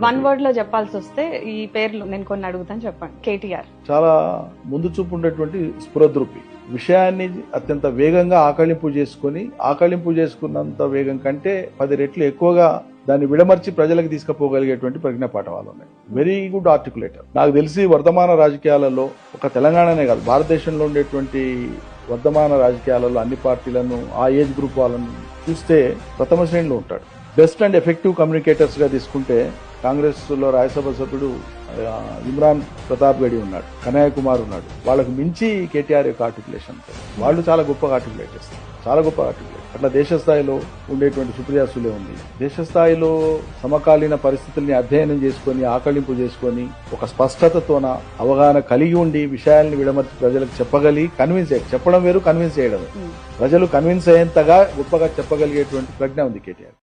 One word లో చెప్పాల్సి వస్తే ఈ పేర్లు నేను కొన్ని అడుగుతాను, చెప్పండి. కేటీఆర్ చాలా ముందు చూపు ఉండేటువంటి స్ఫురద్రూపి, విషయాన్ని అత్యంత వేగంగా ఆకళింపు చేసుకున్నంత వేగం కంటే 10 రెట్లు ఎక్కువగా దాన్ని విడమర్చి ప్రజలకు తీసుకుపోగలిగేటువంటి ప్రజ్ఞాపాఠవాలు ఉన్నాయి. Very good articulator. నాకు తెలిసి వర్ధమాన రాజకీయాలలో ఒక తెలంగాణనే కాదు, భారతదేశంలో ఉండేటువంటి వర్ధమాన రాజకీయాలలో అన్ని పార్టీలను, ఆ ఏజ్ గ్రూప్ వాళ్ళను చూస్తే ప్రథమ శ్రేణిలో ఉంటాడు. బెస్ట్ అండ్ ఎఫెక్టివ్ కమ్యూనికేటర్స్ గా తీసుకుంటే కాంగ్రెస్ లో రాజ్యసభ సభ్యుడు ఇమ్రాన్ ప్రతాప్ గడి ఉన్నాడు, కనయ్య కుమార్ ఉన్నాడు. వాళ్ళకు మించి కేటీఆర్ యొక్క ఆర్టికులేషన్, వాళ్ళు చాలా గొప్పగా ఆర్టికులేట్ చేస్తారు, చాలా గొప్ప ఆర్టికులేట్. అట్లా దేశ స్థాయిలో ఉండేటువంటి సుప్రియా సులే ఉంది. దేశ స్థాయిలో సమకాలీన పరిస్థితుల్ని అధ్యయనం చేసుకొని, ఆకళింపు చేసుకొని, ఒక స్పష్టతతోన అవగాహన కలిగి ఉండి విషయాల్ని విడమర్చి ప్రజలకు కన్విన్స్ చెప్పడం వేరు, కన్విన్స్ చేయడం. ప్రజలు కన్విన్స్ అయ్యేంతగా గొప్పగా చెప్పగలిగేటువంటి ప్రజ్ఞ ఉంది కేటీఆర్.